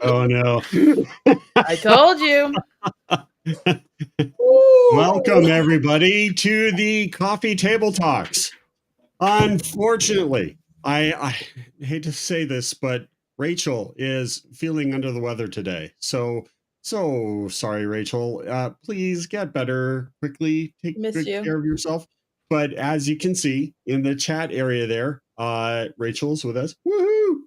Oh no. I told you. Welcome everybody to the Coffee Table Talks. Unfortunately, I hate to say this, but Rachel is feeling under the weather today. So sorry, Rachel. Please get better quickly. Take Miss good you. care of yourself. But as you can see in the chat area there, Rachel's with us. Woohoo!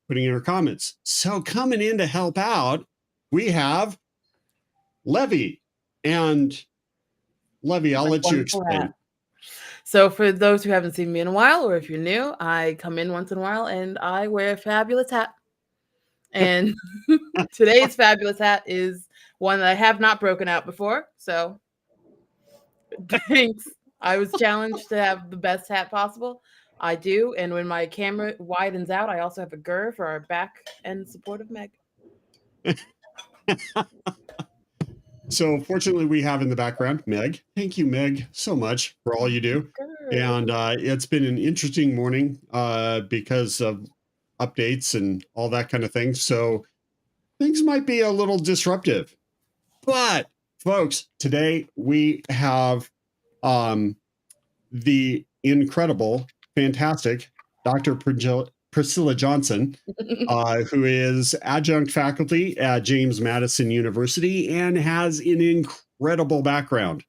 Putting in her comments. So coming in to help out, we have Levy. And Levy, I'll let you explain. So for those who haven't seen me in a while, or if you're new, I come in once in a while and I wear a fabulous hat. And today's fabulous hat is one that I have not broken out before. So thanks. I was challenged to have the best hat possible. I do. And when my camera widens out, I also have a GIR for our back and support of Meg. So fortunately, we have in the background Meg. Thank you, Meg, so much for all you do. And it's been an interesting morning because of updates and all that kind of thing. So things might be a little disruptive. But folks, today we have the incredible, fantastic Dr. Priscilla Johnson, who is adjunct faculty at James Madison University and has an incredible background,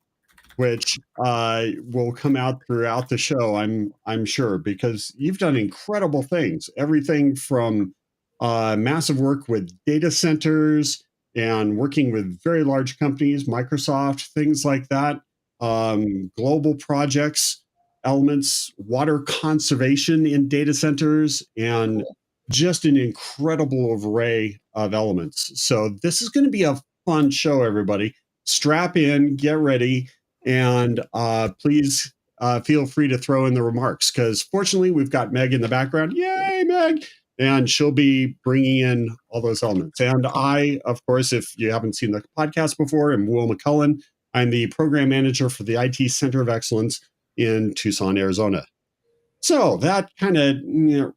which will come out throughout the show, I'm sure, because you've done incredible things. Everything from massive work with data centers and working with very large companies, Microsoft, things like that, global projects, elements, water conservation in data centers, and just an incredible array of elements. So this is going to be a fun show, everybody. Strap in, get ready, and please feel free to throw in the remarks, because fortunately we've got Meg in the background. Yay, Meg! And she'll be bringing in all those elements. And I, of course, if you haven't seen the podcast before, am Will McCullen. I'm the program manager for the IT Center of Excellence in Tucson, Arizona. So that kind of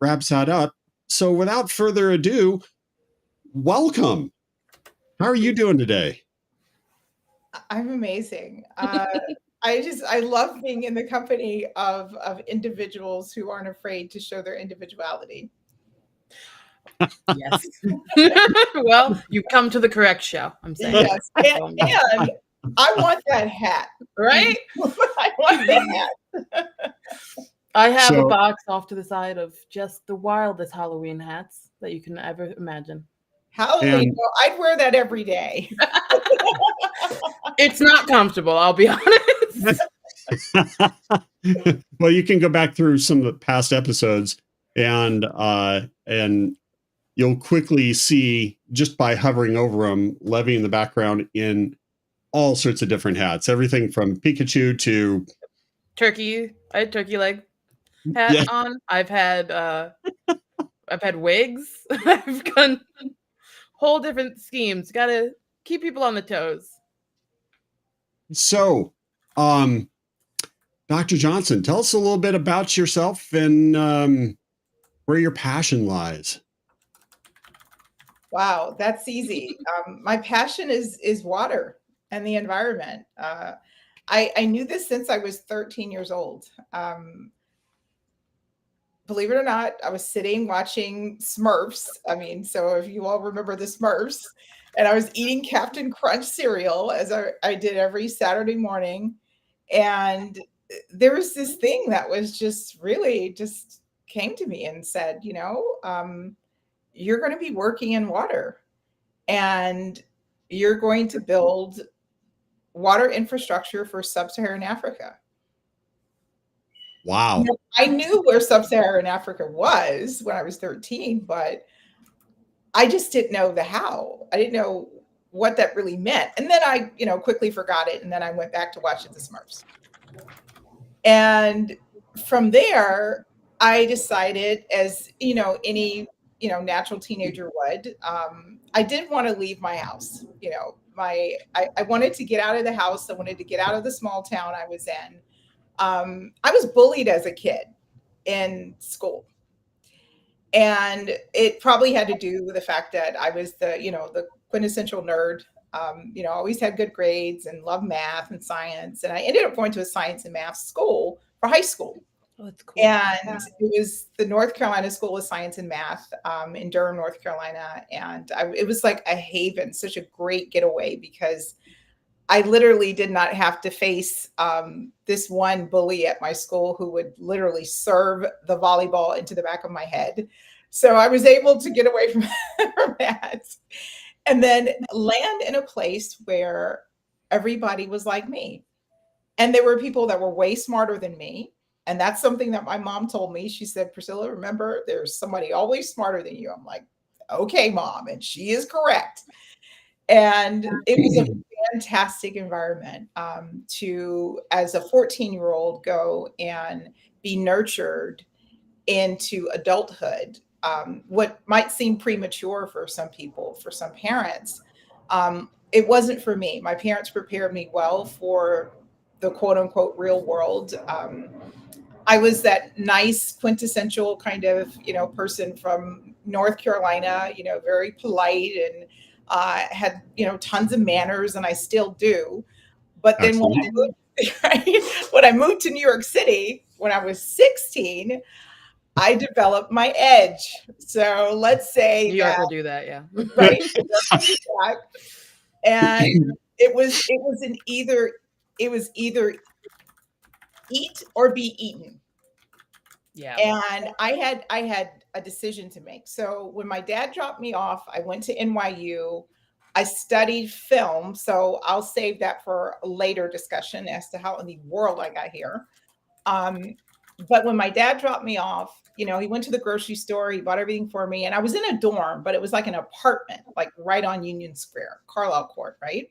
wraps that up. So without further ado, welcome. How are you doing today? I'm amazing. I love being in the company of individuals who aren't afraid to show their individuality. Yes. Well, you come to the correct show, I'm saying. Yes. And I want that hat. Right? I want that hat. I have a box off to the side of just the wildest Halloween hats that you can ever imagine. Halloween, I'd wear that every day. It's not comfortable, I'll be honest. Well, you can go back through some of the past episodes and you'll quickly see, just by hovering over them, Levy in the background in all sorts of different hats. Everything from Pikachu to turkey. I had turkey leg hat on. I've had wigs. I've done whole different schemes. Gotta keep people on the toes. So, Dr. Johnson, tell us a little bit about yourself and where your passion lies. Wow, that's easy. My passion is water and the environment. I knew this since I was 13 years old. Believe it or not, I was sitting watching Smurfs. I mean, so if you all remember the Smurfs, and I was eating Captain Crunch cereal as I did every Saturday morning. And there was this thing that was just really just came to me and said, you're going to be working in water and you're going to build water infrastructure for sub-Saharan Africa. Wow. I knew where sub-Saharan Africa was when I was 13, but I just didn't know the how. I didn't know what that really meant. And then I, quickly forgot it. And then I went back to watching the Smurfs. And from there, I decided, as, any, natural teenager would, I didn't want to leave my house. I wanted to get out of the house. I wanted to get out of the small town I was in. I was bullied as a kid in school. And it probably had to do with the fact that I was the quintessential nerd. Always had good grades and loved math and science. And I ended up going to a science and math school for high school. Oh, that's cool. And it was the North Carolina School of Science and Math in Durham, North Carolina. And it was like a haven, such a great getaway, because I literally did not have to face this one bully at my school who would literally serve the volleyball into the back of my head. So I was able to get away from that and then land in a place where everybody was like me. And there were people that were way smarter than me. And that's something that my mom told me. She said, Priscilla, remember, there's somebody always smarter than you. I'm like, okay, Mom. And she is correct. And it was a fantastic environment to, as a 14-year-old, go and be nurtured into adulthood. What might seem premature for some people, for some parents, it wasn't for me. My parents prepared me well for the quote unquote real world. I was that nice quintessential kind of, person from North Carolina, very polite and had, tons of manners, and I still do. But then when I moved to New York City, when I was 16, I developed my edge. So let's say New York will do that, yeah. Right. And it was either eat or be eaten. Yeah. And I had a decision to make. So when my dad dropped me off, I went to NYU. I studied film. So I'll save that for a later discussion as to how in the world I got here. But when my dad dropped me off, he went to the grocery store, he bought everything for me. And I was in a dorm, but it was like an apartment, like right on Union Square, Carlisle Court, right?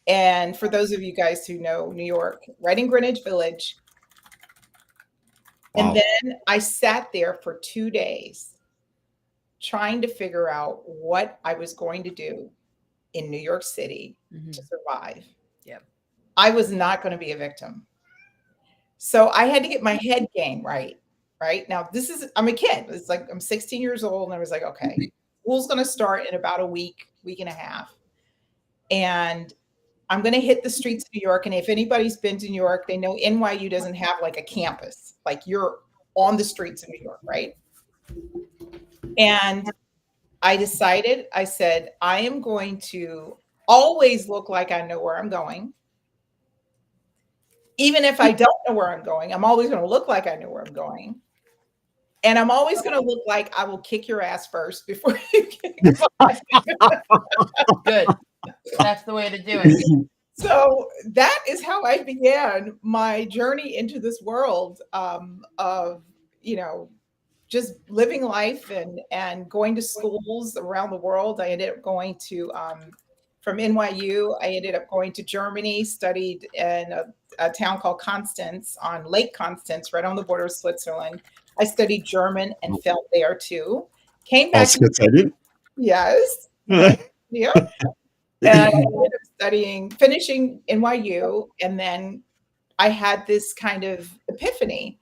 And for those of you guys who know New York, right in Greenwich Village. Wow. And then I sat there for 2 days trying to figure out what I was going to do in New York City to survive. Yep. I was not going to be a victim. So I had to get my head game right. Right now, I'm a kid. It's like I'm 16 years old, and I was like, okay, school's going to start in about a week and a half, and I'm going to hit the streets of New York. And if anybody's been to New York, they know NYU doesn't have like a campus. Like, you're on the streets of New York, right? And I said, I am going to always look like I know where I'm going. Even if I don't know where I'm going, I'm always going to look like I know where I'm going. And I'm always going to look like I will kick your ass first before you kick mine. Good. That's the way to do it. So that is how I began my journey into this world of, just living life and going to schools around the world. I ended up going to, from NYU, I ended up going to Germany, studied in a town called Constance on Lake Constance, right on the border of Switzerland. I studied German and film there too. Came back. That's exciting. Yes. Yeah. And I ended up finishing NYU. And then I had this kind of epiphany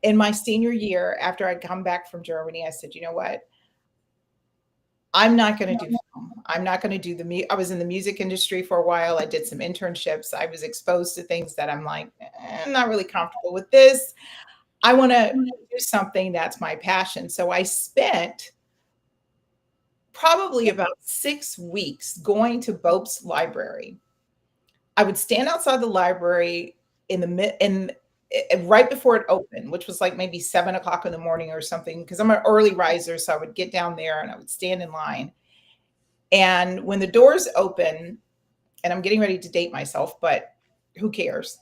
in my senior year after I'd come back from Germany. I said, you know what? I'm not going to do film. I'm not going to do I was in the music industry for a while. I did some internships. I was exposed to things that I'm like, I'm not really comfortable with this. I want to do something that's my passion. So I spent probably about 6 weeks going to Bope's library. I would stand outside the library right before it opened, which was like maybe 7 o'clock in the morning or something, because I'm an early riser. So I would get down there and I would stand in line. And when the doors open, and I'm getting ready to date myself, but who cares?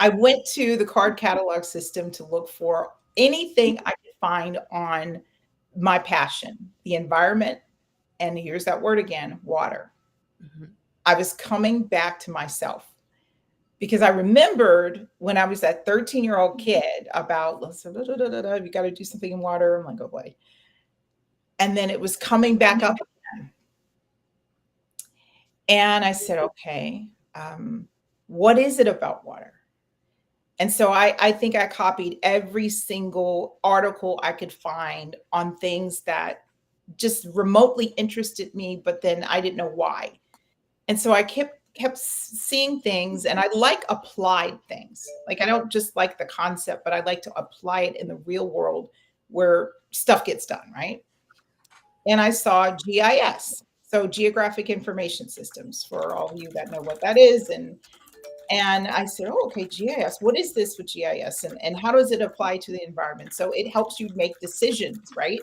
I went to the card catalog system to look for anything I could find on my passion, the environment. And here's that word again, water. I was coming back to myself. Because I remembered when I was that 13-year-old kid about, you got to do something in water. I'm like, oh boy. And then it was coming back up again. And I said, okay, what is it about water? And so I think I copied every single article I could find on things that just remotely interested me, but then I didn't know why. And so I kept seeing things, and I like applied things. Like I don't just like the concept, but I like to apply it in the real world where stuff gets done, right? And I saw GIS, so Geographic Information Systems, for all of you that know what that is. And I said, oh, okay, GIS. What is this with GIS, and how does it apply to the environment? So it helps you make decisions, right?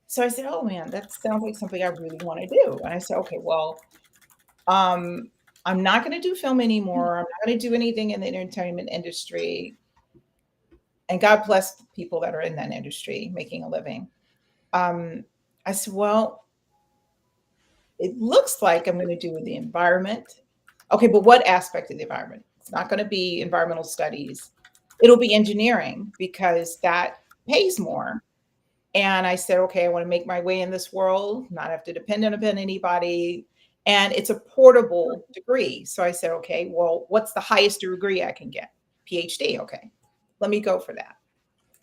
So I said, oh man, that sounds like something I really want to do. And I said, okay, well, I'm not going to do film anymore. I'm not going to do anything in the entertainment industry. And God bless the people that are in that industry making a living. I said, well, it looks like I'm going to do with the environment. Okay, but what aspect of the environment? It's not going to be environmental studies. It'll be engineering because that pays more. And I said, okay, I want to make my way in this world, not have to depend on anybody. And it's a portable degree. So I said, okay, well, what's the highest degree I can get? PhD. Okay, let me go for that.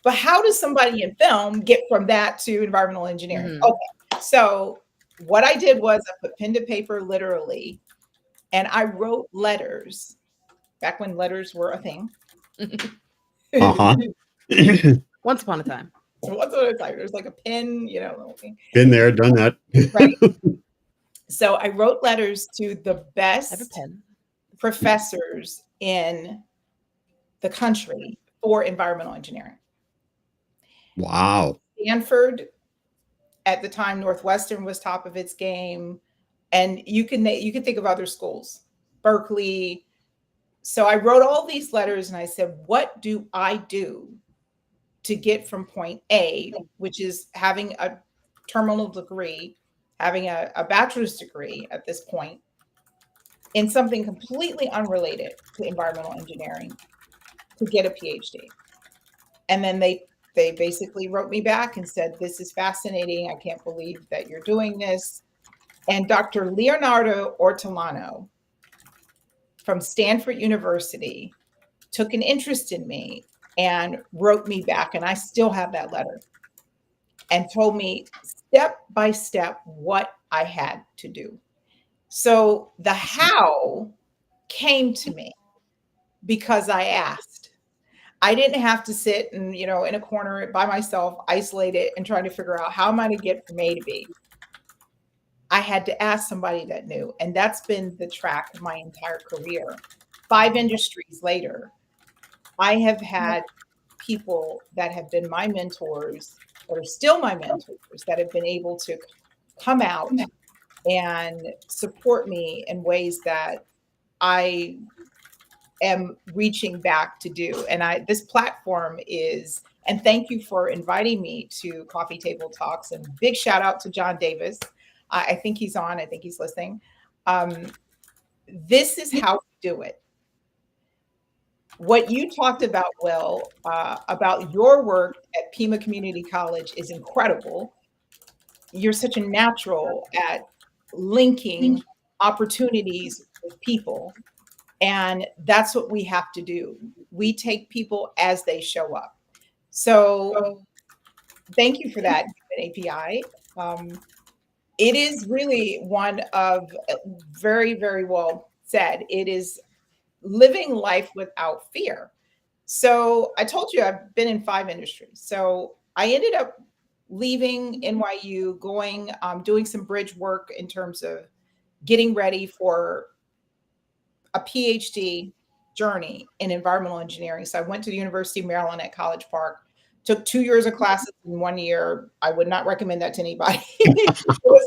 But how does somebody in film get from that to environmental engineering? Mhm. Okay, so what I did was I put pen to paper literally, and I wrote letters back when letters were a thing. Uh-huh. Once upon a time. Once upon a time, there's like a pen, little thing. Been there, done that. Right. So I wrote letters to the I have a best pen. professors in the country for environmental engineering. Wow. Stanford, at the time, Northwestern was top of its game, and you can think of other schools, Berkeley. So I wrote all these letters, and I said, what do I do to get from point A, which is having a terminal degree, having a bachelor's degree at this point, in something completely unrelated to environmental engineering, to get a PhD? And then they basically wrote me back and said, this is fascinating. I can't believe that you're doing this. And Dr. Leonardo Ortolano from Stanford University took an interest in me and wrote me back. And I still have that letter, and told me step by step what I had to do. So the how came to me because I asked. I didn't have to sit and, in a corner by myself, isolated, and trying to figure out how am I to get from A to B. I had to ask somebody that knew. And that's been the track of my entire career. 5 industries later, I have had people that have been my mentors, that are still my mentors, that have been able to come out and support me in ways that I am reaching back to do. And this platform is, and thank you for inviting me to Coffee Table Talks, and big shout out to John Davis. I think he's on, I think he's listening. This is how we do it. What you talked about, Will, about your work at Pima Community College is incredible. You're such a natural at linking opportunities with people. And that's what we have to do. We take people as they show up. So thank you for that, API. It is really one of, very, very well said, it is living life without fear. So I told you I've been in 5 industries. So I ended up leaving NYU, going, doing some bridge work in terms of getting ready for a PhD journey in environmental engineering. So I went to the University of Maryland at College Park, took 2 years of classes in 1 year. I would not recommend that to anybody.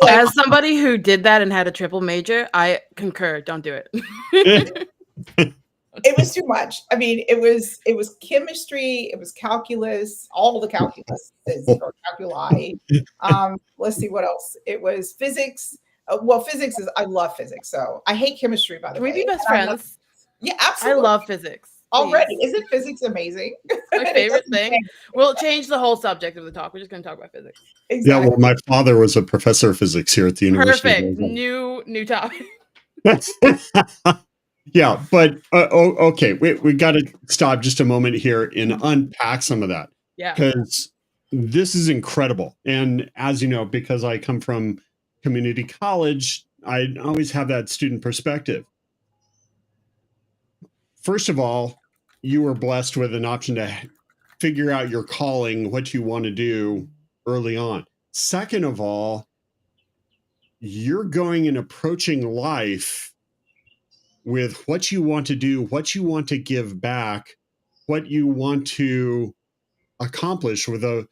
As somebody who did that and had a triple major, I concur. Don't do it. It was too much. I mean, it was chemistry, it was calculus, all the calculus or calculi. Let's see what else. It was physics. Well, physics is, I love physics. So I hate chemistry, by the way. Can we be best friends? Yeah, absolutely. I love physics. Already. Isn't physics amazing? My favorite thing. We'll change the whole subject of the talk. We're just going to talk about physics. Exactly. Yeah, well, my father was a professor of physics here at the University. Perfect. New topic. Yeah, but okay, we got to stop just a moment here and unpack some of that Yeah. because this is incredible. And as you know, because I come from community college, I always have that student perspective. First of all, you were blessed with an option to figure out your calling, what you want to do early on. Second of all, you're going and approaching life with what you want to do, what you want to give back, what you want to accomplish with a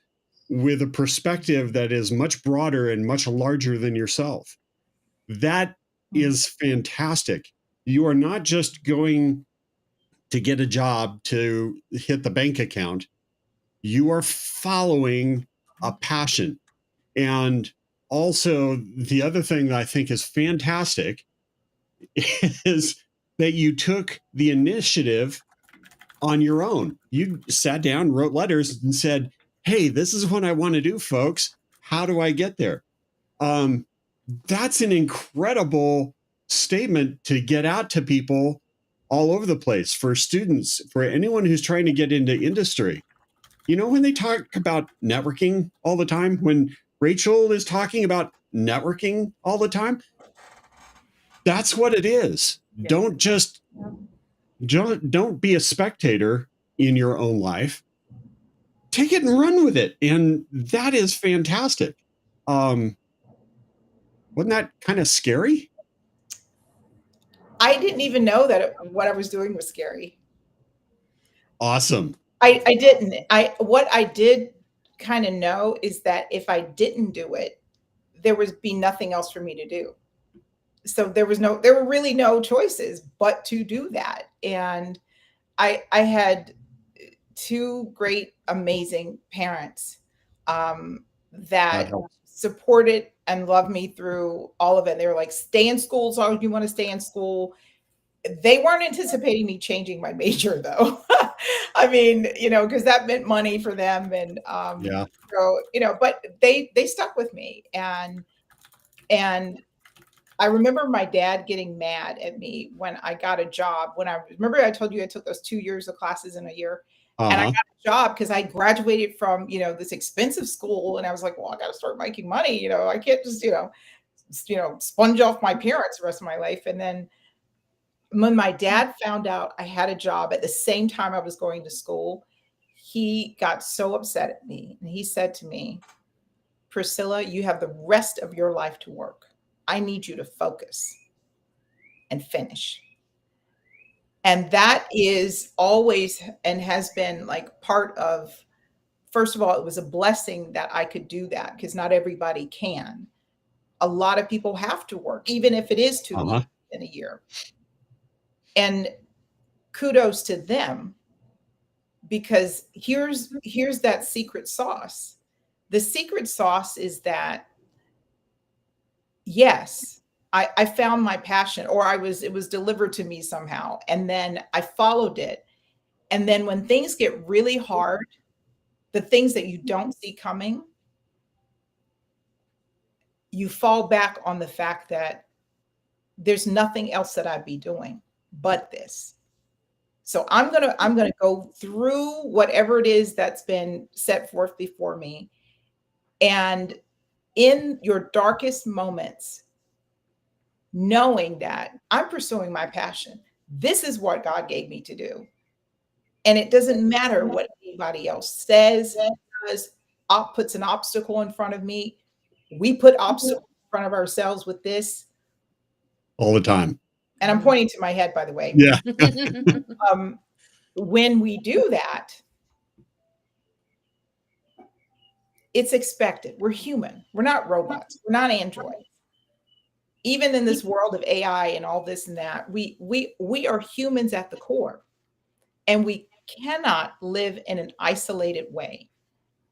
perspective that is much broader and much larger than yourself. That is fantastic. You are not just going to get a job to hit the bank account. You are following a passion. And also, the other thing that I think is fantastic is that you took the initiative on your own. You sat down, wrote letters, and said, "Hey, this is what I want to do, folks. How do I get there?" Um, that's an incredible statement to get out to people all over the place, for students, for anyone who's trying to get into industry. You know, when they talk about networking all the time, when Rachel is talking about networking all the time, that's what it is. Yeah. Don't be a spectator in your own life. Take it and run with it. And that is fantastic. Wasn't that kind of scary? I didn't even know that what I was doing was scary. Awesome. I didn't. What I did kind of know is that if I didn't do it, there would be nothing else for me to do. So there were really no choices but to do that. And I had two great, amazing parents that supported and loved me through all of it. They were like, "Stay in school as long as you want to stay in school." They weren't anticipating me changing my major, though. I mean, because that meant money for them, and Yeah. so but they stuck with me, and I remember my dad getting mad at me when I got a job. When I remember, I told you I took those 2 years of classes in a year, and I Uh-huh. got a job because I graduated from this expensive school, and I was like, well, I got to start making money. I can't just sponge off my parents the rest of my life. And then when my dad found out I had a job at the same time I was going to school, he got so upset at me, and he said to me, "Priscilla, you have the rest of your life to work. I need you to focus and finish." And that is always and has been like part of, first of all, it was a blessing that I could do that because not everybody can. A lot of people have to work, even if it is 2 Uh-huh. weeks in a year. And kudos to them, because here's that secret sauce. The secret sauce is that, yes, I found my passion, or it was delivered to me somehow, and then I followed it. And then when things get really hard, the things that you don't see coming, you fall back on the fact that there's nothing else that I'd be doing but this. So I'm gonna go through whatever it is that's been set forth before me. And in your darkest moments, knowing that I'm pursuing my passion, this is what God gave me to do. And it doesn't matter what anybody else says, does, puts an obstacle in front of me. We put obstacles in front of ourselves with this. All the time. And I'm pointing to my head, by the way. Yeah. When we do that, it's expected. We're human. We're not robots. We're not androids. Even in this world of AI and all this and that, we are humans at the core, and we cannot live in an isolated way.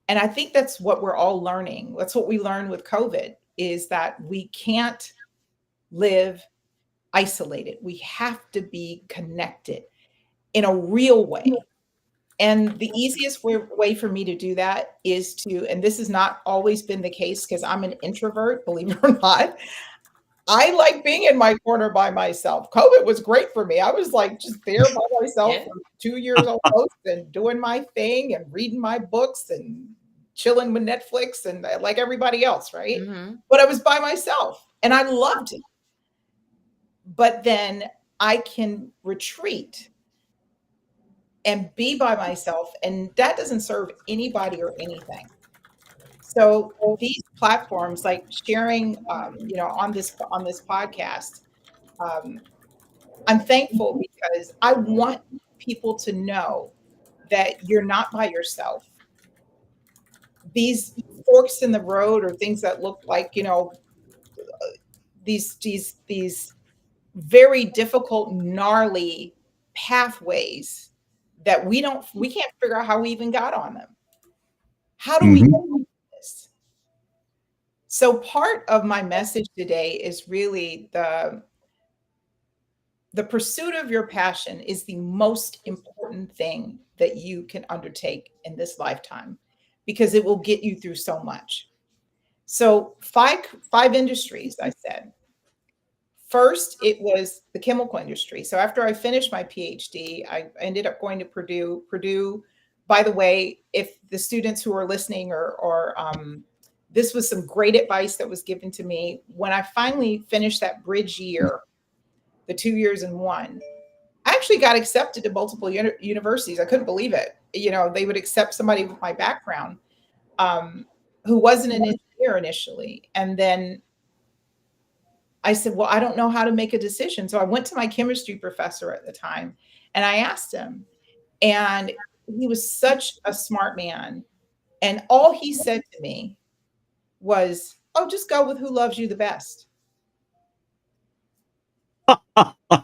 And I think that's what we're all learning. That's what we learned with COVID, is that we can't live isolated. We have to be connected in a real way. And the easiest way for me to do that is to, and this has not always been the case because I'm an introvert, believe it or not, I like being in my corner by myself. COVID was great for me. I was like just there by myself for 2 years almost and doing my thing and reading my books and chilling with Netflix and like everybody else, right? But I was by myself and I loved it. But then I can retreat and be by myself, and that doesn't serve anybody or anything. So these platforms, like sharing, on this podcast, I'm thankful because I want people to know that you're not by yourself. These forks in the road or things that look like, these very difficult, gnarly pathways that we can't figure out how we even got on them. How do we do this? So part of my message today is really the pursuit of your passion is the most important thing that you can undertake in this lifetime because it will get you through so much. So five industries, I said. First, it was the chemical industry. So after I finished my PhD, I ended up going to Purdue. Purdue, by the way, if the students who are listening or this was some great advice that was given to me when I finally finished that bridge year, the 2 years in one. I actually got accepted to multiple universities. I couldn't believe it. They would accept somebody with my background who wasn't an engineer initially. And then I said, well, I don't know how to make a decision. So I went to my chemistry professor at the time and I asked him, and he was such a smart man. And all he said to me was, oh, just go with who loves you the best. But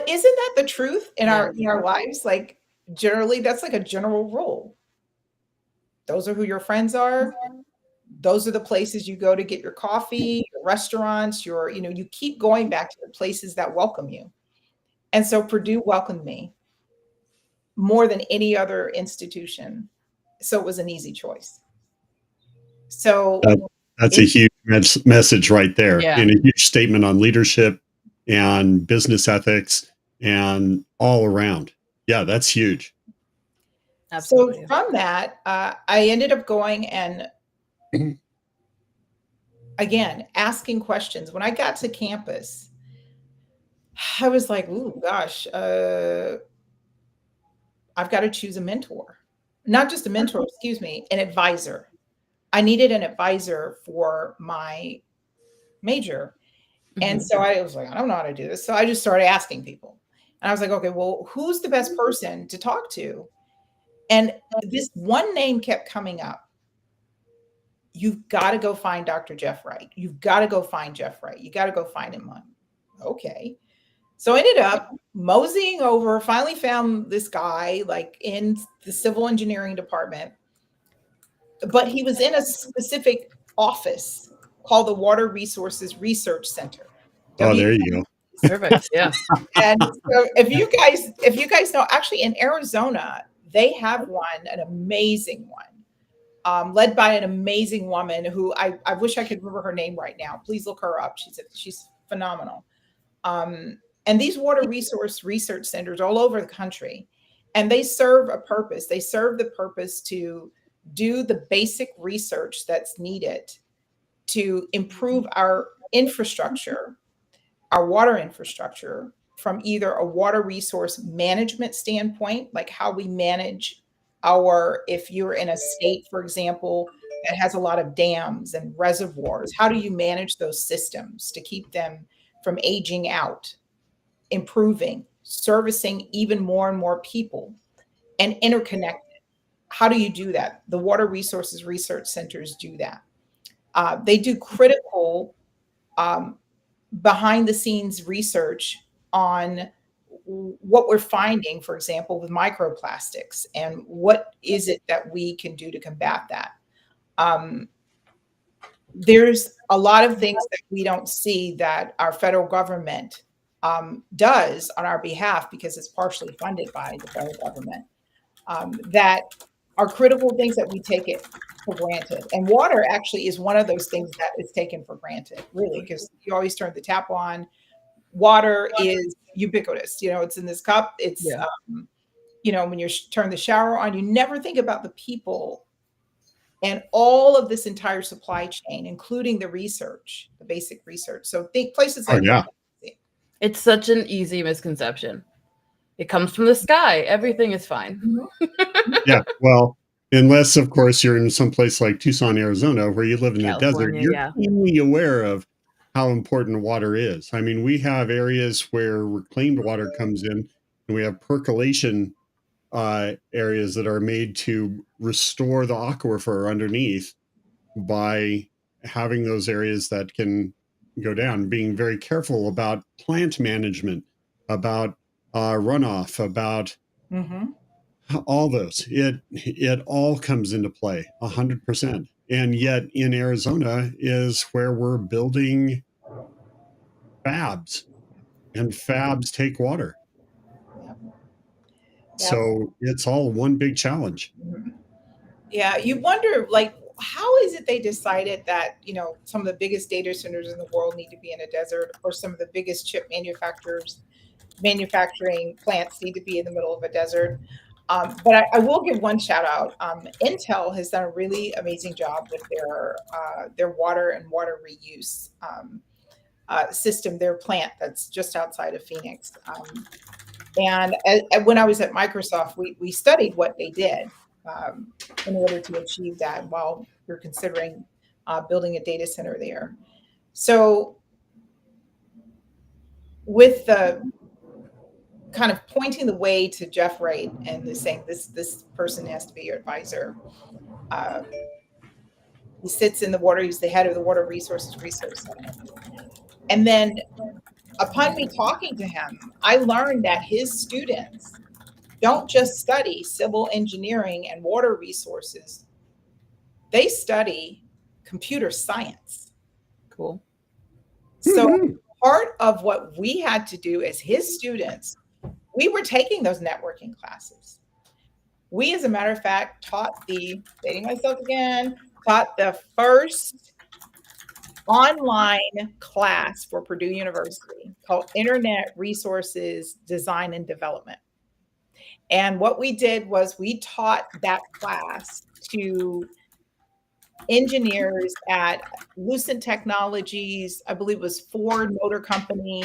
isn't that the truth in our lives? Like generally, that's like a general rule. Those are who your friends are. Those are the places you go to get your coffee, your restaurants, you keep going back to the places that welcome you. And so Purdue welcomed me more than any other institution. So it was an easy choice. So that's a huge message right there, and a huge statement on leadership and business ethics and all around. Yeah, that's huge. Absolutely. So from that, I ended up going and again, asking questions. When I got to campus, I was like, "Ooh, gosh, I've got to choose a mentor. Not just a mentor, excuse me, an advisor. I needed an advisor for my major." And so I was like, I don't know how to do this. So I just started asking people. And I was like, okay, well, who's the best person to talk to? And this one name kept coming up. You've got to go find Dr. Jeff Wright. You've got to go find Jeff Wright. You got to go find him. Okay. So I ended up moseying over, finally found this guy like in the civil engineering department, but he was in a specific office called the Water Resources Research Center. Oh, there you go. Perfect. Yeah. And so if you guys know, actually in Arizona, they have an amazing one, led by an amazing woman who I wish I could remember her name right now. Please look her up. She's phenomenal. And these water resource research centers all over the country, and they serve a purpose. They serve the purpose to do the basic research that's needed to improve our infrastructure, our water infrastructure, from either a water resource management standpoint, like how we manage if you're in a state, for example, that has a lot of dams and reservoirs, how do you manage those systems to keep them from aging out, improving, servicing even more and more people, and interconnected? How do you do that? The Water Resources Research Centers do that. They do critical behind the scenes research on what we're finding, for example, with microplastics, and what is it that we can do to combat that. There's a lot of things that we don't see that our federal government does on our behalf because it's partially funded by the federal government, that are critical things that we take it for granted. And water actually is one of those things that is taken for granted, really, because you always turn the tap on. Water is ubiquitous. It's in this cup. It's, Yeah. when you turn the shower on, you never think about the people and all of this entire supply chain, including the research, the basic research. So think places like yeah. It's such an easy misconception. It comes from the sky. Everything is fine. Yeah. Well, unless, of course, you're in some place like Tucson, Arizona, where you live in the desert, California, you're yeah. keenly aware of how important water is. I mean, we have areas where reclaimed water comes in, and we have percolation areas that are made to restore the aquifer underneath by having those areas that can go down, being very careful about plant management, about runoff, about Mhm. all those. It all comes into play 100%. And yet in Arizona is where we're building fabs, and fabs take water. Yep. Yep. So it's all one big challenge. Mhm. Yeah, you wonder, like, how is it they decided that, some of the biggest data centers in the world need to be in a desert, or some of the biggest chip manufacturing plants need to be in the middle of a desert? But I will give one shout out. Intel has done a really amazing job with their water and water reuse system, their plant that's just outside of Phoenix. And when I was at Microsoft, we studied what they did in order to achieve that while we're considering building a data center there. So with the kind of pointing the way to Jeff Wright and saying this person has to be your advisor. He sits in the water. He's the head of the Water Resources Research Center. And then upon me talking to him, I learned that his students don't just study civil engineering and water resources. They study computer science. Cool. So part of what we had to do as his students, we were taking those networking classes. We, as a matter of fact, dating myself again, taught the first online class for Purdue University called Internet Resources Design and Development. And what we did was we taught that class to engineers at Lucent Technologies, I believe it was Ford Motor Company.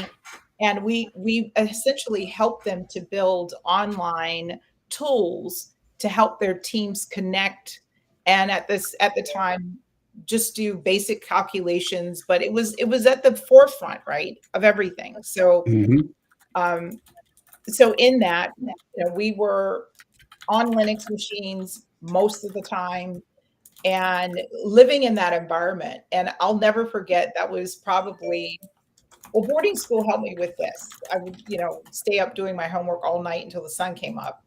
And we essentially helped them to build online tools to help their teams connect. And at the time, just do basic calculations, but it was at the forefront, right, of everything. So, so in that, we were on Linux machines most of the time and living in that environment. And I'll never forget, that was probably, boarding school helped me with this. I would, stay up doing my homework all night until the sun came up.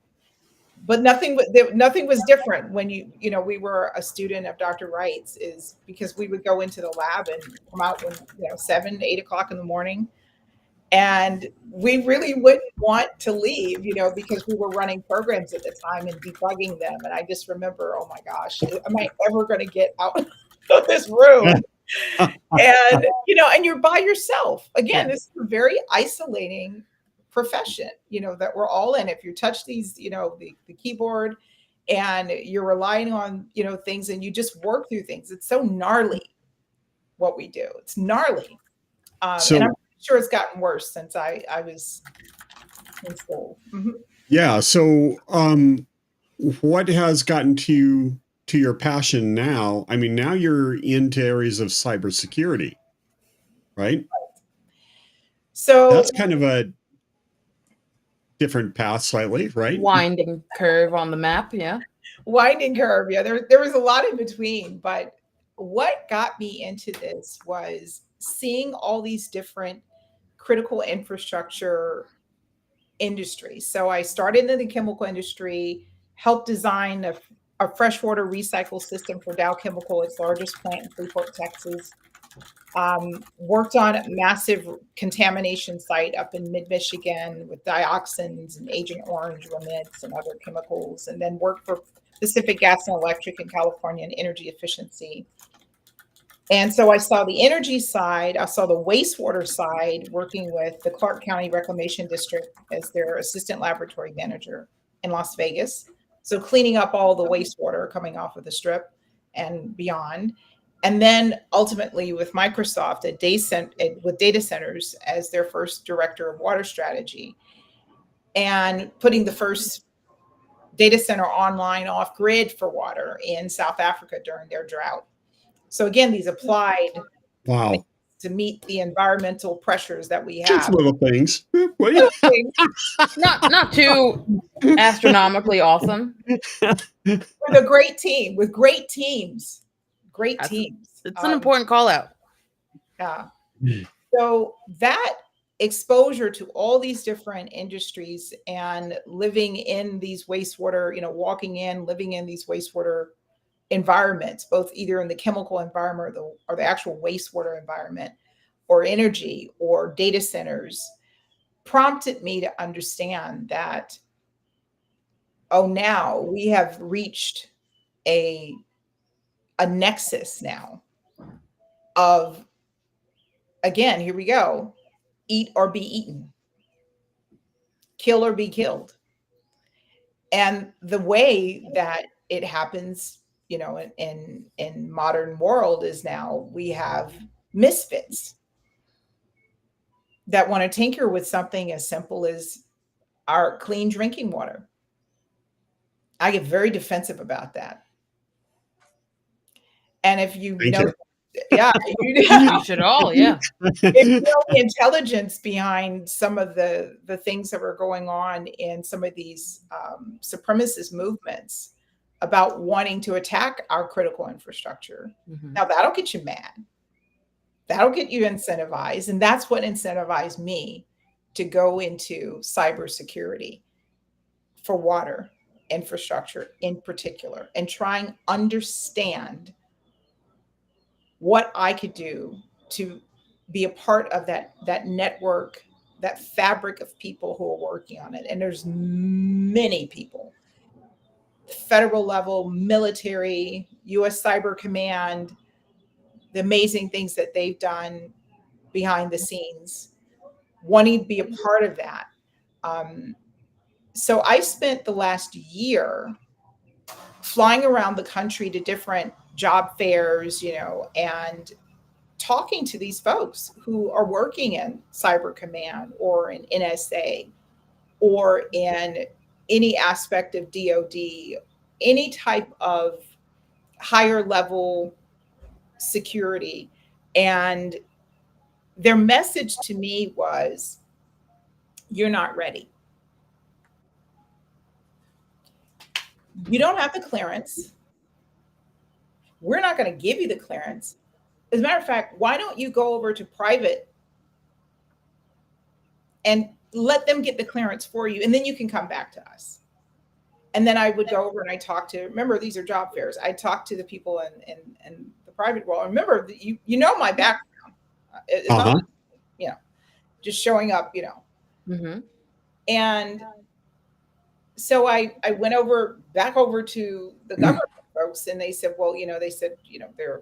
But nothing was different when we were a student of Dr. Wright's, is because we would go into the lab and come out when 7, 8 o'clock in the morning. And we really wouldn't want to leave, because we were running programs at the time and debugging them. And I just remember, oh my gosh, am I ever going to get out of this room? And, and you're by yourself. Again, this is a very isolating profession, that we're all in. If you touch these, the keyboard, and you're relying on, things, and you just work through things. It's so gnarly what we do. It's gnarly. And I'm sure it's gotten worse since I was in school. Mm-hmm. Yeah. So what has gotten to your passion now? I mean, now you're into areas of cybersecurity, right? So that's kind of a different path slightly, right? Winding curve on the map. Yeah. Winding curve. Yeah. There was a lot in between, but what got me into this was seeing all these different critical infrastructure industries. So I started in the chemical industry, helped design a freshwater recycle system for Dow Chemical, its largest plant in Freeport, Texas. Worked on a massive contamination site up in mid-Michigan with dioxins and Agent Orange remits and other chemicals, and then worked for Pacific Gas and Electric in California and energy efficiency. And so I saw the energy side, I saw the wastewater side, working with the Clark County Reclamation District as their assistant laboratory manager in Las Vegas. So cleaning up all the wastewater coming off of the strip and beyond. And then ultimately with Microsoft with data centers as their first director of water strategy, and putting the first data center online off grid for water in South Africa during their drought. So again, these applied Wow. to meet the environmental pressures that we Just have. little things. Not too astronomically awesome. With a great team, with great teams. Great teams. It's an important call out. Yeah. So that exposure to all these different industries and living in these wastewater, walking in, living in these wastewater environments, both either in the chemical environment or the actual wastewater environment, or energy or data centers, prompted me to understand that, now we have reached a nexus now of, again, here we go, eat or be eaten, kill or be killed. And the way that it happens, in modern world is now we have misfits that want to tinker with something as simple as our clean drinking water. I get very defensive about that. And if you know, yeah, you should all, yeah. If you know the intelligence behind some of the things that were going on in some of these supremacist movements about wanting to attack our critical infrastructure, now that'll get you mad. That'll get you incentivized. And that's what incentivized me to go into cybersecurity for water infrastructure in particular, and try and understand what I could do to be a part of that network, that fabric of people who are working on it. And there's many people, federal level, military, US Cyber Command, the amazing things that they've done behind the scenes, wanting to be a part of that. So I spent the last year flying around the country to different job fairs, and talking to these folks who are working in Cyber Command or in NSA or in any aspect of DoD, any type of higher level security. And their message to me was, you're not ready. You don't have the clearance. We're not going to give you the clearance. As a matter of fact, why don't you go over to private and let them get the clearance for you, and then you can come back to us. And then I would go over and I talk to, remember, these are job fairs. I talk to the people in the private world. Remember, you know my background. It's not, just showing up, And so I went back over to the government folks, and they said, well, they're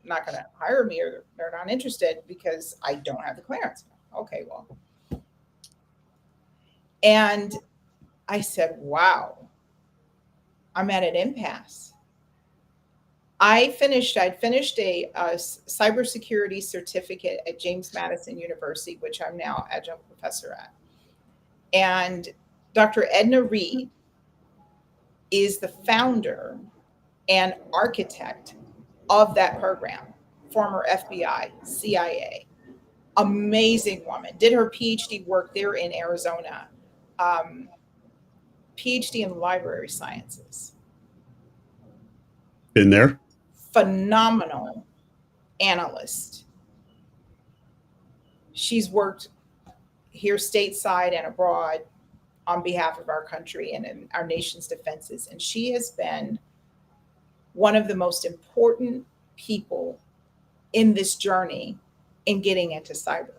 not going to hire me, or they're not interested because I don't have the clearance. Okay, well. And I said, wow, I'm at an impasse. I'd finished a cybersecurity certificate at James Madison University, which I'm now adjunct professor at. And Dr. Edna Reed is the founder and architect of that program, former FBI, CIA, amazing woman, did her PhD work there in Arizona, PhD in library sciences. Been there. Phenomenal analyst. She's worked here stateside and abroad on behalf of our country and in our nation's defenses. And she has been one of the most important people in this journey in getting into cyber.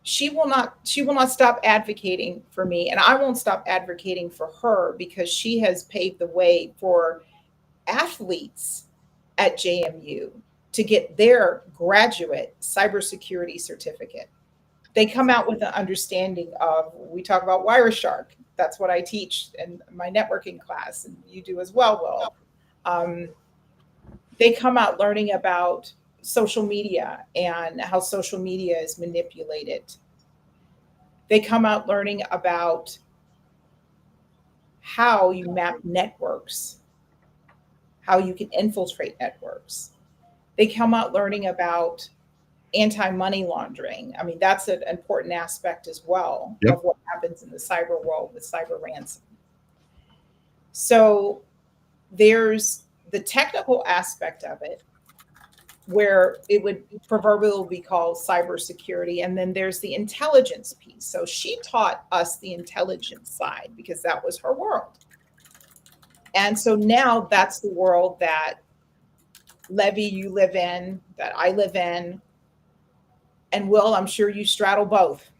She will not stop advocating for me, and I won't stop advocating for her, because she has paved the way for athletes at JMU to get their graduate cybersecurity certificate. They come out with an understanding of, we talk about Wireshark. That's what I teach in my networking class, and you do as well, Will. They come out learning about social media and how social media is manipulated. They come out learning about how you map networks, how you can infiltrate networks. They come out learning about anti-money laundering. I mean, that's an important aspect as well of what happens in the cyber world with cyber ransom. So there's the technical aspect of it, where it would proverbially be called cybersecurity. And then there's the intelligence piece. So she taught us the intelligence side because that was her world. And so now that's the world that Levy, you live in, that I live in. And Will, I'm sure you straddle both.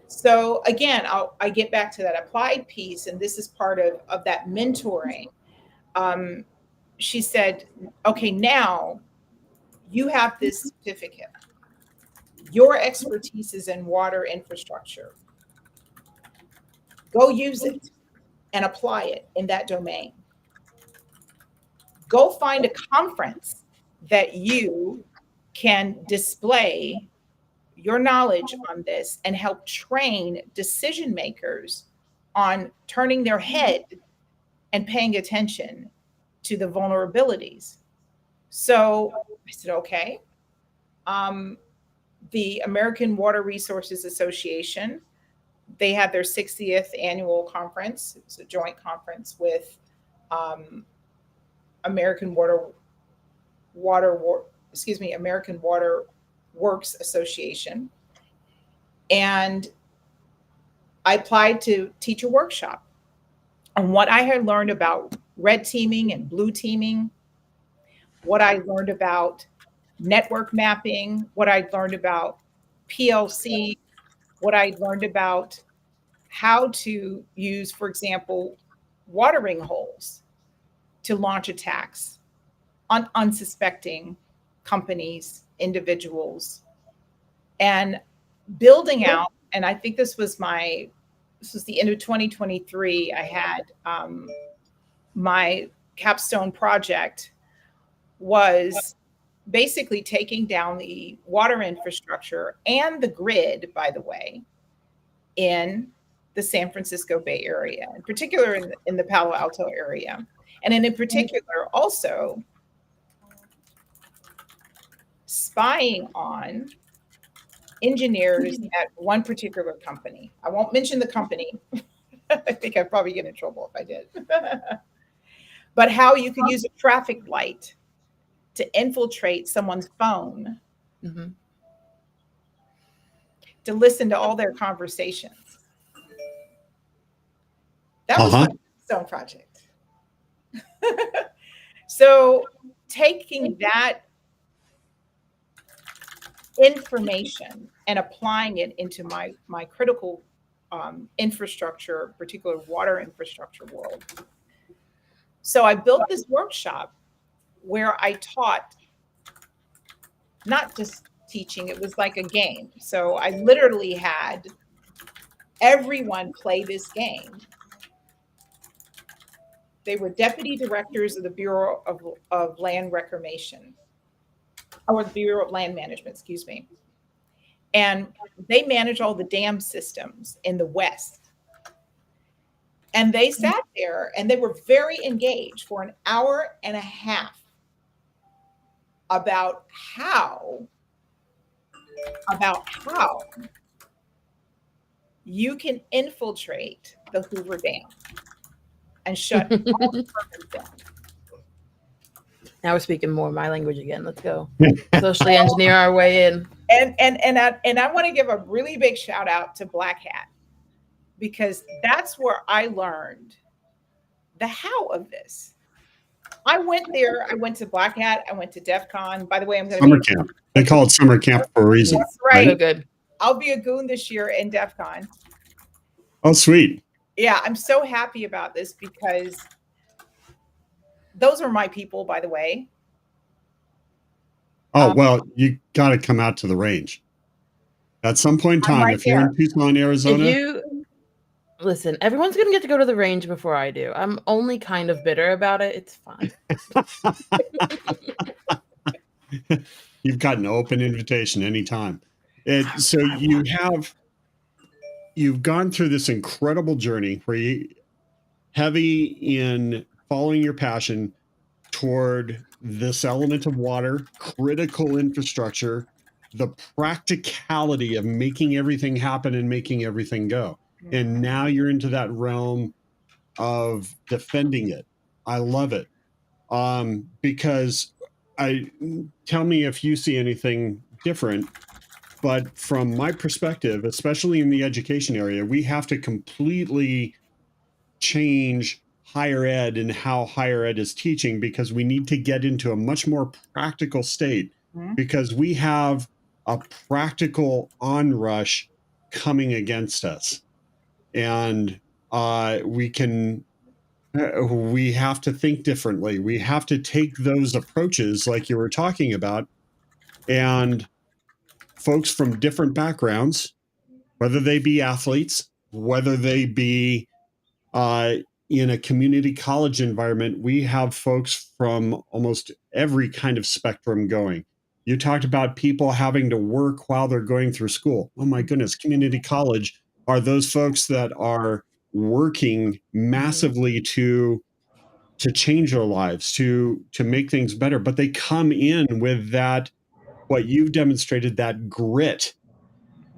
So again, I get back to that applied piece, and this is part of that mentoring. She said, okay, now you have this certificate. Your expertise is in water infrastructure. Go use it and apply it in that domain. Go find a conference that you can display your knowledge on this and help train decision makers on turning their head and paying attention to the vulnerabilities. So I said, okay. The American Water Resources Association, they had their 60th annual conference. It's a joint conference with American Water Works Association. And I applied to teach a workshop on what I had learned about red teaming and blue teaming, what I learned about network mapping, what I learned about PLC, what I learned about how to use, for example, watering holes to launch attacks on unsuspecting companies, individuals, and building out. And I think this was the end of 2023. I had my capstone project was basically taking down the water infrastructure and the grid, by the way, in the San Francisco Bay Area, in particular in the Palo Alto area. And in particular, also spying on engineers at one particular company. I won't mention the company. I think I'd probably get in trouble if I did. But how you could use a traffic light to infiltrate someone's phone, to listen to all their conversations. That was my stone project. So taking that information and applying it into my critical infrastructure, particular water infrastructure world. So I built this workshop where I taught, not just teaching, it was like a game. So I literally had everyone play this game. They were deputy directors of the Bureau of Land Reclamation, or the Bureau of Land Management, excuse me. And they manage all the dam systems in the West. And they sat there and they were very engaged for an hour and a half about how you can infiltrate the Hoover Dam and shut all the permits down. Now we're speaking more my language again. Let's go. Socially engineer our way in. And I want to give a really big shout out to Black Hat, because that's where I learned the how of this. I went there. I went to Black Hat. I went to DEF CON. By the way, I'm going to Summer be. camp. They call it summer camp for a reason. That's right. So good. I'll be a goon this year in DEF CON. Oh, sweet. Yeah, I'm so happy about this because those are my people, by the way. Oh, well, you got to come out to the range. At some point in time, right if you're in Tucson, Arizona. Listen, everyone's going to get to go to the range before I do. I'm only kind of bitter about it. It's fine. You've got an open invitation anytime. So you've gone through this incredible journey where you heavy in following your passion toward this element of water, critical infrastructure, the practicality of making everything happen and making everything go. And now you're into that realm of defending it. I love it. Because tell me if you see anything different, but from my perspective, especially in the education area, we have to completely change higher ed and how higher ed is teaching, because we need to get into a much more practical state, because we have a practical onrush coming against us. And we have to think differently. We have to take those approaches like you were talking about, and folks from different backgrounds, whether they be athletes, whether they be in a community college environment, we have folks from almost every kind of spectrum going. You talked about people having to work while they're going through school. Oh my goodness, community college are those folks that are working massively to change their lives, to make things better, but they come in with that, what you've demonstrated, that grit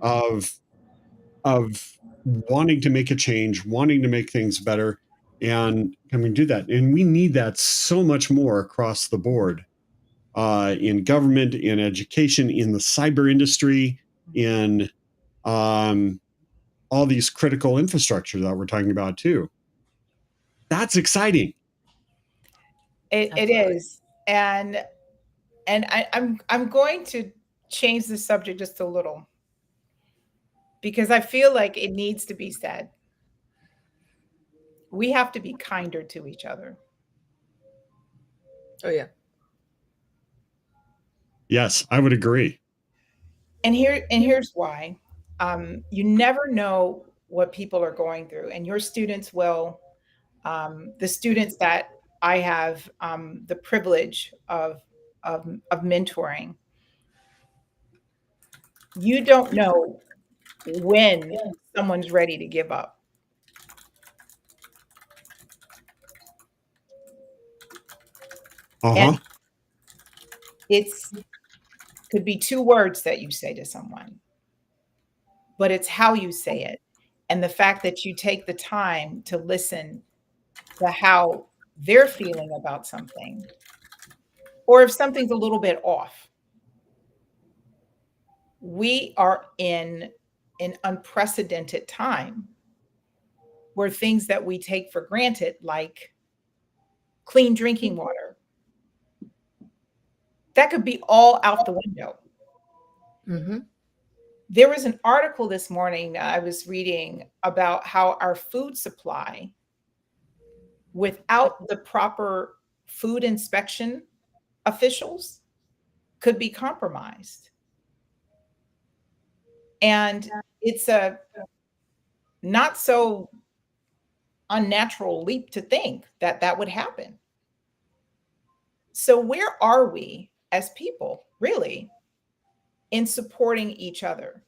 of wanting to make a change, wanting to make things better, and can we do that? And we need that so much more across the board, in government, in education, in the cyber industry, in all these critical infrastructure that we're talking about too. That's exciting. It is, and I'm going to change the subject just a little, because I feel like it needs to be said. We have to be kinder to each other. Oh yeah. Yes, I would agree. And here's why. You never know what people are going through, and your students will. The students that I have the privilege of mentoring, you don't know when someone's ready to give up. And could be 2 words that you say to someone, but it's how you say it, and the fact that you take the time to listen to how they're feeling about something, or if something's a little bit off. We are in an unprecedented time where things that we take for granted, like clean drinking water, that could be all out the window. There was an article this morning I was reading about how our food supply, without the proper food inspection officials, could be compromised. And it's a not so unnatural leap to think that that would happen. So where are we as people, really, in supporting each other?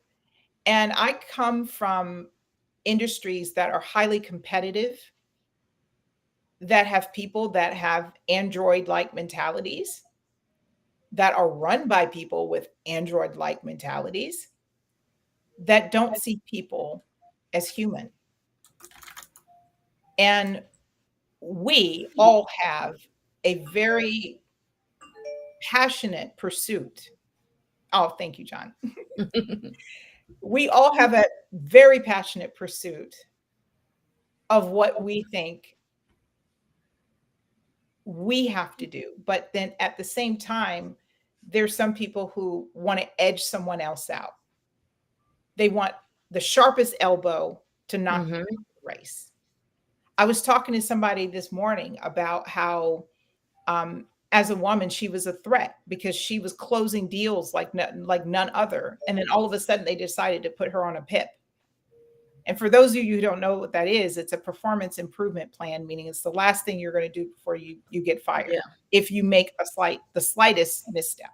And I come from industries that are highly competitive, that have people that have Android-like mentalities, that are run by people with Android-like mentalities, that don't see people as human. And we all have a very passionate pursuit. Oh, thank you, John. We all have a very passionate pursuit of what we think we have to do. But then at the same time, there's some people who want to edge someone else out. They want the sharpest elbow to knock you out of the race. I was talking to somebody this morning about how, as a woman, she was a threat because she was closing deals like none other. And then all of a sudden, they decided to put her on a PIP. And for those of you who don't know what that is, it's a performance improvement plan, meaning it's the last thing you're going to do before you get fired. Yeah. If you make the slightest misstep.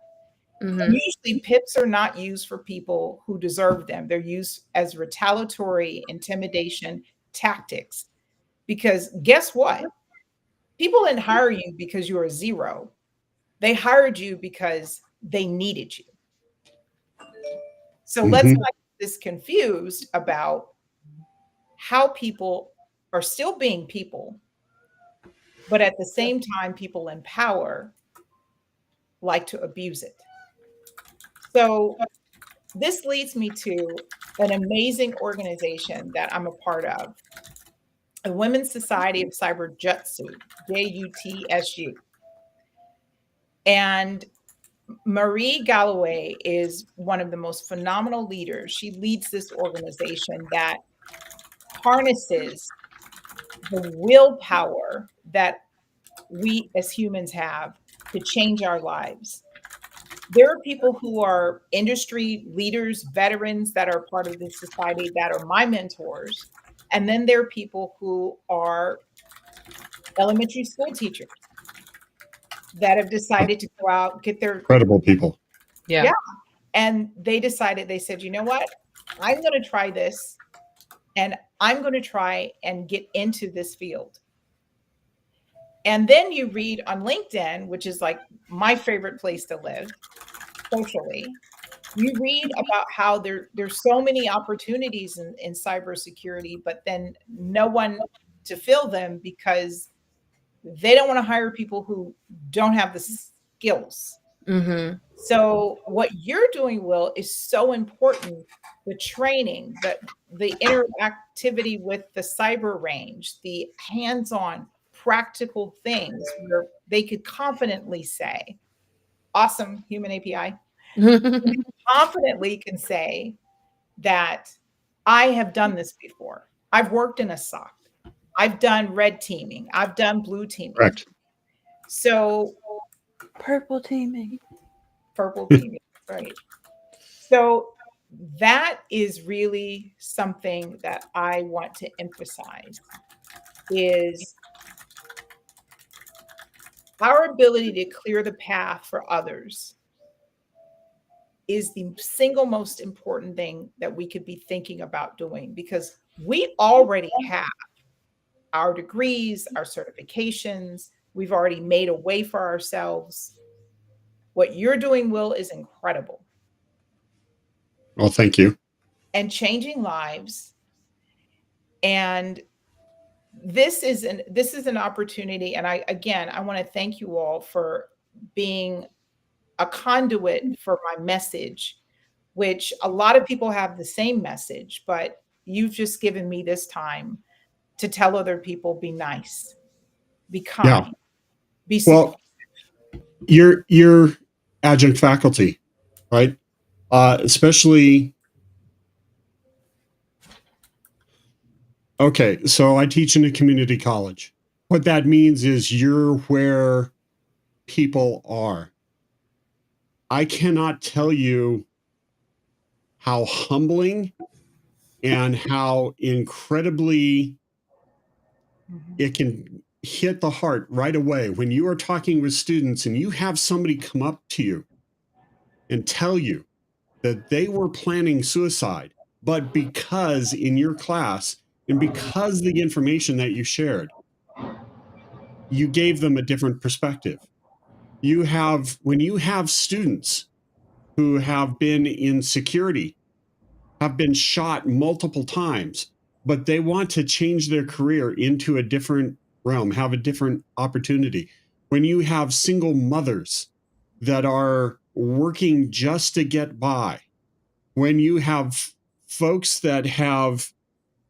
Usually PIPs are not used for people who deserve them. They're used as retaliatory intimidation tactics. Because guess what? People didn't hire you because you were a zero. They hired you because they needed you. So let's not get this confused about how people are still being people, but at the same time, people in power like to abuse it. So this leads me to an amazing organization that I'm a part of, the Women's Society of Cyber Jutsu, JUTSU. And Marie Galloway is one of the most phenomenal leaders. She leads this organization that harnesses the willpower that we as humans have to change our lives. There are people who are industry leaders, veterans that are part of this society that are my mentors. And then there are people who are elementary school teachers that have decided to go out, get their Incredible people. Yeah. And they said, you know what? I'm going to try this. And I'm going to try and get into this field. And then you read on LinkedIn, which is like my favorite place to live socially. You read about how there's so many opportunities in cybersecurity, but then no one to fill them because they don't want to hire people who don't have the skills. So what you're doing, Will, is so important. The training, the interactivity with the cyber range, the hands-on practical things where they could confidently say, awesome human API, confidently can say that I have done this before. I've worked in a SOC. I've done red teaming. I've done blue teaming. Correct. So Purple teaming. Right. So that is really something that I want to emphasize is our ability to clear the path for others is the single most important thing that we could be thinking about doing, because we already have our degrees, our certifications. We've already made a way for ourselves. What you're doing, Will, is incredible. Well, thank you. And changing lives. And this is an opportunity. And I want to thank you all for being a conduit for my message, which a lot of people have the same message, but you've just given me this time to tell other people, be nice, be kind, be supportive. Well, you're adjunct faculty, right? Especially, okay, so I teach in a community college. What that means is you're where people are. I cannot tell you how humbling and how incredibly it can hit the heart right away when you are talking with students and you have somebody come up to you and tell you that they were planning suicide, but because in your class and because the information that you shared, you gave them a different perspective. When you have students who have been in security, have been shot multiple times, but they want to change their career into a different realm, have a different opportunity. When you have single mothers that are working just to get by, when you have folks that have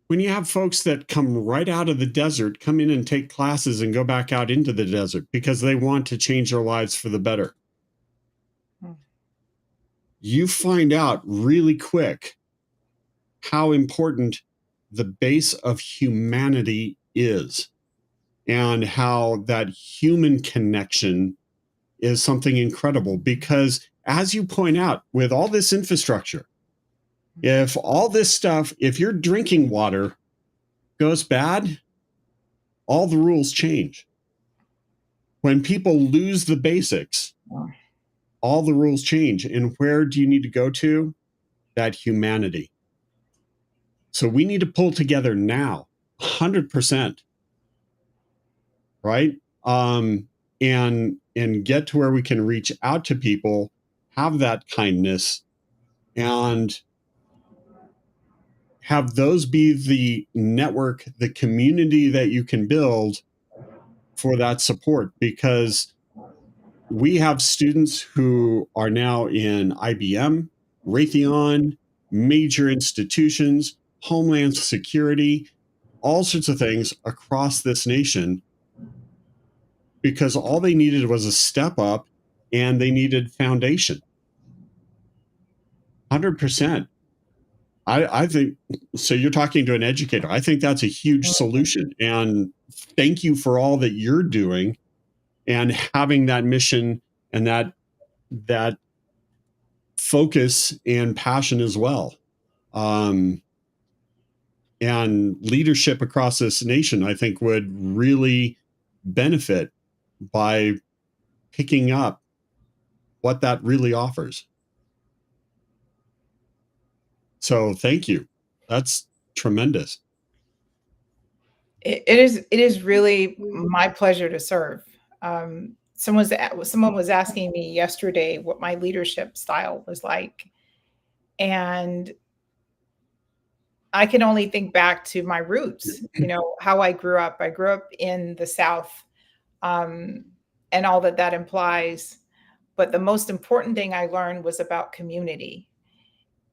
when you have folks that come right out of the desert, come in and take classes and go back out into the desert because they want to change their lives for the better. You find out really quick how important the base of humanity is and how that human connection is something incredible. Because as you point out, with all this infrastructure, if all this stuff, if your drinking water goes bad, all the rules change. When people lose the basics, all the rules change. And where do you need to go to? That humanity. So we need to pull together now, 100%, right? And get to where we can reach out to people, have that kindness, and have those be the network, the community that you can build for that support. Because we have students who are now in IBM, Raytheon, major institutions, Homeland Security, all sorts of things across this nation, because all they needed was a step up and they needed foundation. 100%. I think so. You're talking to an educator. I think that's a huge solution. And thank you for all that you're doing and having that mission and that focus and passion as well. And leadership across this nation, I think, would really benefit by picking up what that really offers. So thank you. That's tremendous. It is really my pleasure to serve. Someone was asking me yesterday what my leadership style was like, and I can only think back to my roots. How I grew up. I grew up in the South, and all that implies. But the most important thing I learned was about community,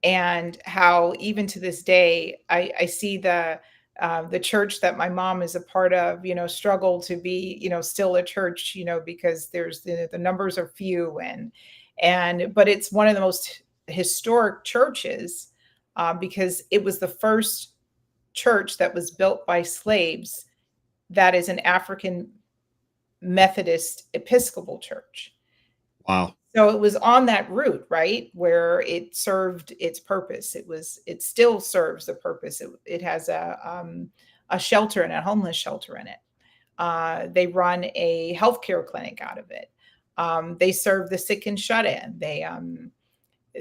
and how even to this day I see the church that my mom is a part of, struggle to be, still a church, because there's the numbers are few, but it's one of the most historic churches, because it was the first church that was built by slaves that is an African Methodist Episcopal church. Wow. So it was on that route, right, where it served its purpose. It still serves the purpose. It has a shelter and a homeless shelter in it. They run a healthcare clinic out of it. They serve the sick and shut in.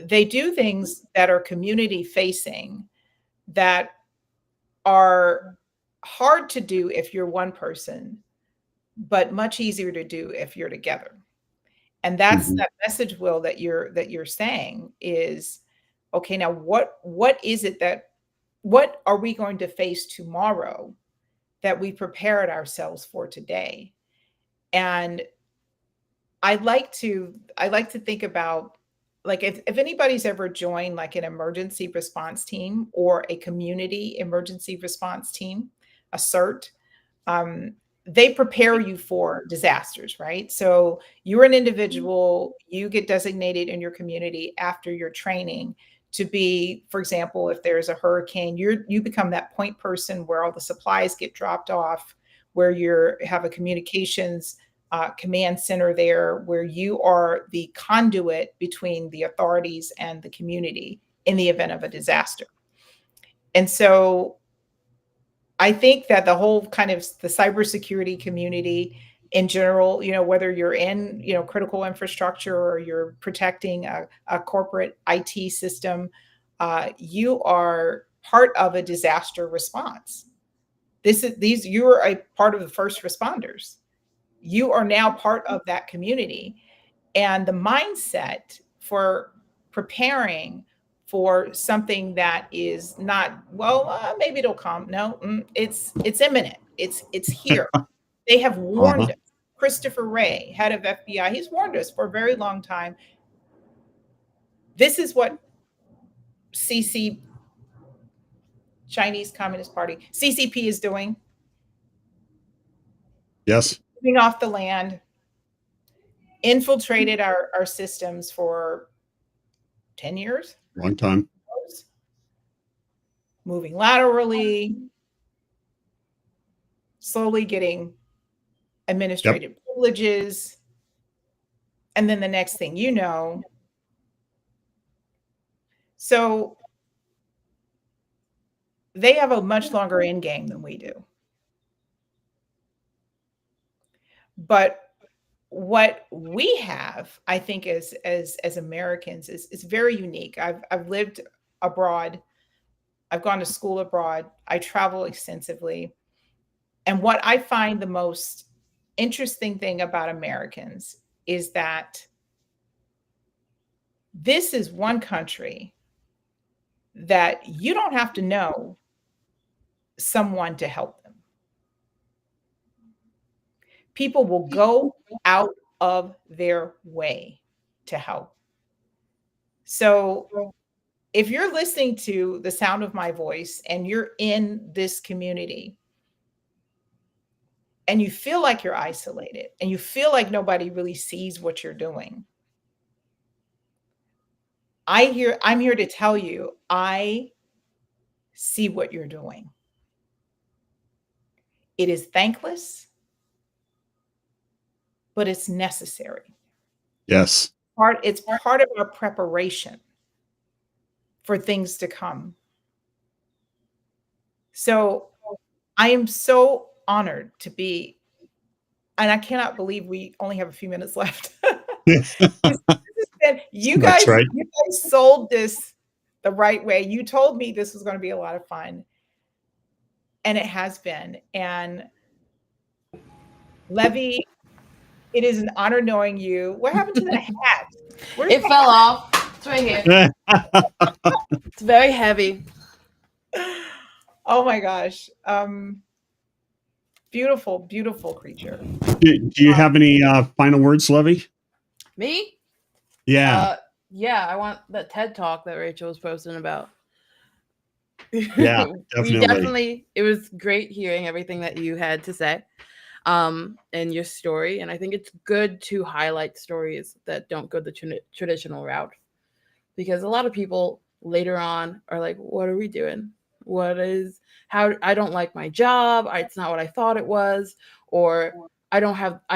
They do things that are community facing that are hard to do if you're one person, but much easier to do if you're together. And that's that message, Will, that you're saying is, okay, now what are we going to face tomorrow that we prepared ourselves for today? And I like to think about, like, if anybody's ever joined like an emergency response team or a community emergency response team, a CERT, they prepare you for disasters, right? So you're an individual, you get designated in your community after your training to be, for example, if there's a hurricane, you become that point person where all the supplies get dropped off, where you have a communications command center there, where you are the conduit between the authorities and the community in the event of a disaster. And so I think that the whole kind of the cybersecurity community in general, whether you're in, critical infrastructure or you're protecting a corporate IT system, you are part of a disaster response. You are a part of the first responders. You are now part of that community, and the mindset for preparing for something that is not, maybe it'll come. No, it's imminent. It's here. They have warned us. Christopher Wray, head of FBI, he's warned us for a very long time. This is what CC Chinese Communist Party, CCP is doing. Yes. Moving off the land, infiltrated our systems for 10 years. Long time. Moving laterally, slowly getting administrative privileges. And then the next thing you know, so they have a much longer end game than we do. But what we have, I think, as Americans is very unique. I've lived abroad. I've gone to school abroad. I travel extensively. And what I find the most interesting thing about Americans is that this is one country that you don't have to know someone to help them. People will go out of their way to help. So if you're listening to the sound of my voice and you're in this community and you feel like you're isolated and you feel like nobody really sees what you're doing, I'm here to tell you, I see what you're doing. It is thankless, but it's necessary. Yes. It's part of our preparation for things to come. So I am so honored to be, and I cannot believe we only have a few minutes left. You guys sold this the right way. You told me this was going to be a lot of fun, and it has been. And Levy, it is an honor knowing you. What happened to the hat? It fell off. It's right here. It's very heavy. Oh my gosh. Beautiful, beautiful creature. Do you have any final words, Levy? Me? Yeah. Yeah, I want that TED Talk that Rachel was posting about. Yeah, definitely. It was great hearing everything that you had to say and your story. And I think it's good to highlight stories that don't go the traditional route. Because a lot of people later on are like, what are we doing? I don't like my job. It's not what I thought it was. Or I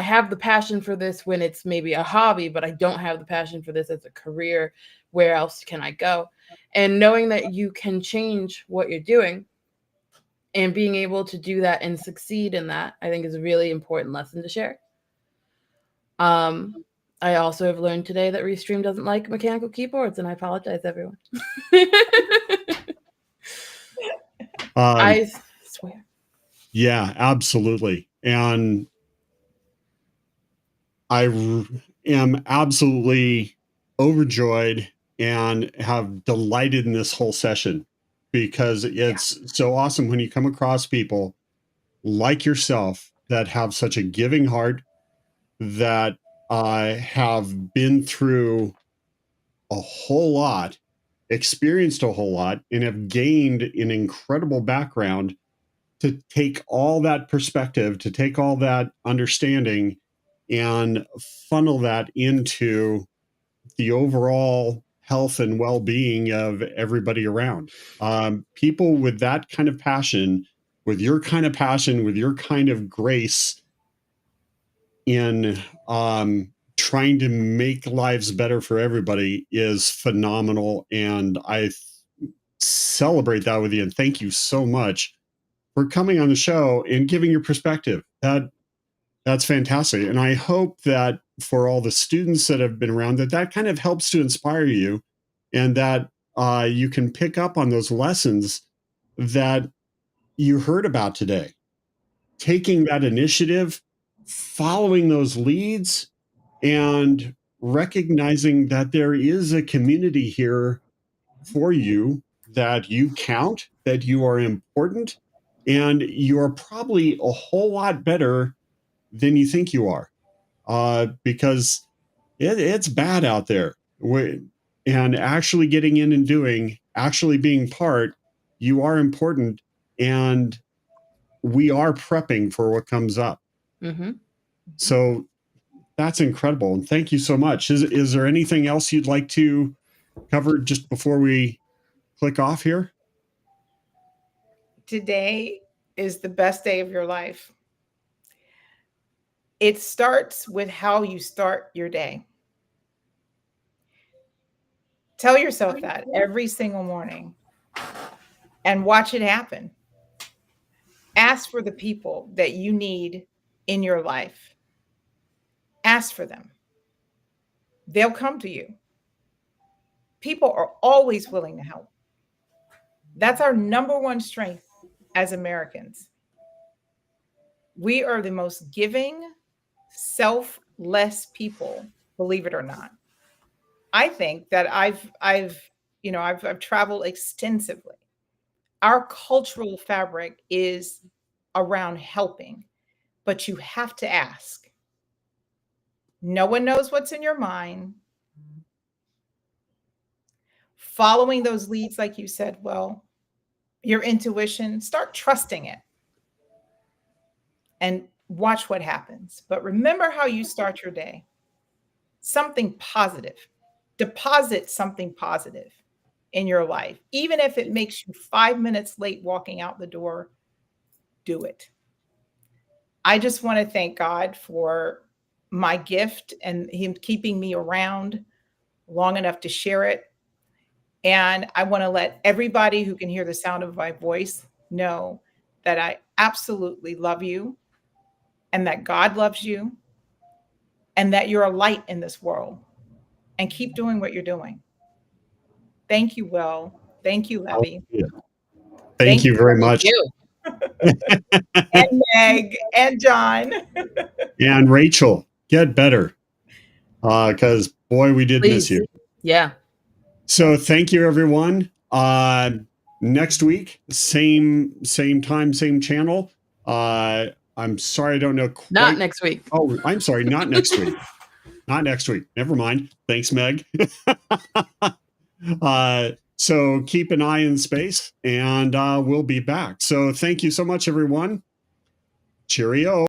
have the passion for this when it's maybe a hobby, but I don't have the passion for this as a career. Where else can I go? And knowing that you can change what you're doing and being able to do that and succeed in that, I think is a really important lesson to share. I also have learned today that Restream doesn't like mechanical keyboards, and I apologize, everyone. I swear. Yeah, absolutely. And I am absolutely overjoyed and have delighted in this whole session because it's so awesome when you come across people like yourself that have such a giving heart, that have been through a whole lot, experienced a whole lot, and have gained an incredible background to take all that perspective, to take all that understanding and funnel that into the overall health and well-being of everybody around. People with that kind of passion, with your kind of passion, with your kind of grace in trying to make lives better for everybody is phenomenal. And I celebrate that with you. And thank you so much for coming on the show and giving your perspective. That's fantastic. And I hope that for all the students that have been around, that kind of helps to inspire you, and that you can pick up on those lessons that you heard about today. Taking that initiative, following those leads, and recognizing that there is a community here for you, that you count, that you are important, and you are probably a whole lot better than you think you are, because it's bad out there. And actually getting in and doing, actually being part you are important, and we are prepping for what comes up. Mm-hmm. So that's incredible. And thank you so much. Is there anything else you'd like to cover just before we click off here? Today is the best day of your life. It starts with how you start your day. Tell yourself that every single morning and watch it happen. Ask for the people that you need in your life. Ask for them. They'll come to you. People are always willing to help. That's our number one strength as Americans. We are the most giving, selfless people, believe it or not. I think that I've traveled extensively. Our cultural fabric is around helping, but you have to ask. No one knows what's in your mind. Following those leads, like you said, well, your intuition, start trusting it and watch what happens. But remember how you start your day. Something positive. Deposit something positive in your life. Even if it makes you 5 minutes late walking out the door, do it. I just want to thank God for my gift and him keeping me around long enough to share it. And I want to let everybody who can hear the sound of my voice know that I absolutely love you and that God loves you and that you're a light in this world. And keep doing what you're doing. Thank you, Will. Thank you, Levy. Yeah. Thank you very much. You. And Meg and John. And Rachel, get better. Because boy, we did miss you. Yeah. So thank you, everyone. Next week, same time, same channel. I'm sorry, I don't know quite. Not next week. Oh, I'm sorry, not next week. Not next week. Never mind. Thanks, Meg. So keep an eye in space, and we'll be back. So thank you so much, everyone. Cheerio.